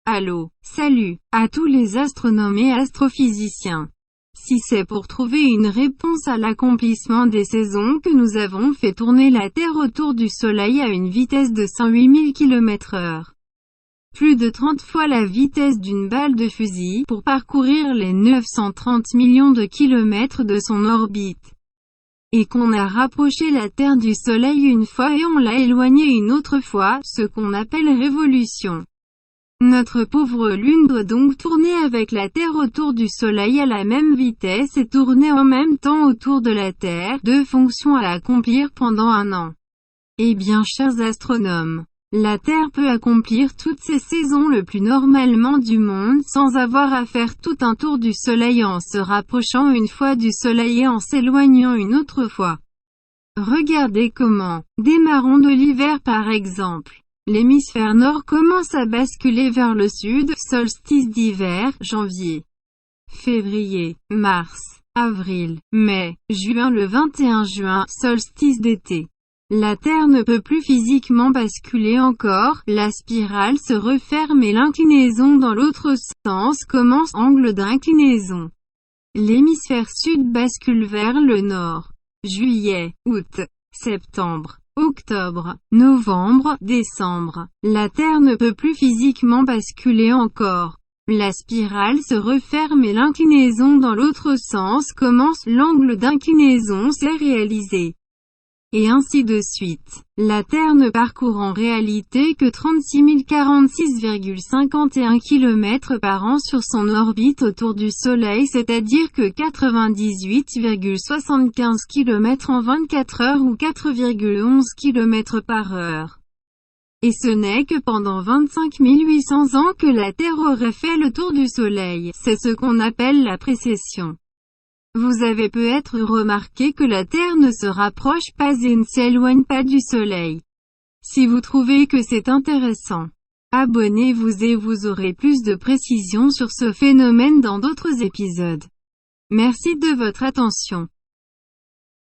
Allô, salut, à tous les astronomes et astrophysiciens. Si c'est pour trouver une réponse à l'accomplissement des saisons que nous avons fait tourner la Terre autour du Soleil à une vitesse de 108 000 km/h. Plus de 30 fois la vitesse d'une balle de fusil, pour parcourir les 930 millions de kilomètres de son orbite. Et qu'on a rapproché la Terre du Soleil une fois et on l'a éloignée une autre fois, ce qu'on appelle révolution. Notre pauvre Lune doit donc tourner avec la Terre autour du Soleil à la même vitesse et tourner en même temps autour de la Terre, deux fonctions à accomplir pendant un an. Eh bien chers astronomes, la Terre peut accomplir toutes ces saisons le plus normalement du monde sans avoir à faire tout un tour du Soleil en se rapprochant une fois du Soleil et en s'éloignant une autre fois. Regardez comment. Démarrons de l'hiver par exemple. L'hémisphère nord commence à basculer vers le sud, solstice d'hiver, janvier, février, mars, avril, mai, juin. Le 21 juin, solstice d'été. La Terre ne peut plus physiquement basculer encore, la spirale se referme et l'inclinaison dans l'autre sens commence, angle d'inclinaison. L'hémisphère sud bascule vers le nord. Juillet, août, septembre, octobre, novembre, décembre. La Terre ne peut plus physiquement basculer encore. La spirale se referme et l'inclinaison dans l'autre sens commence, l'angle d'inclinaison s'est réalisé. Et ainsi de suite. La Terre ne parcourt en réalité que 36 046,51 km par an sur son orbite autour du Soleil, c'est-à-dire que 98,75 km en 24 heures ou 4,11 km par heure. Et ce n'est que pendant 25 800 ans que la Terre aurait fait le tour du Soleil. C'est ce qu'on appelle la précession. Vous avez peut-être remarqué que la Terre ne se rapproche pas et ne s'éloigne pas du Soleil. Si vous trouvez que c'est intéressant, abonnez-vous et vous aurez plus de précisions sur ce phénomène dans d'autres épisodes. Merci de votre attention.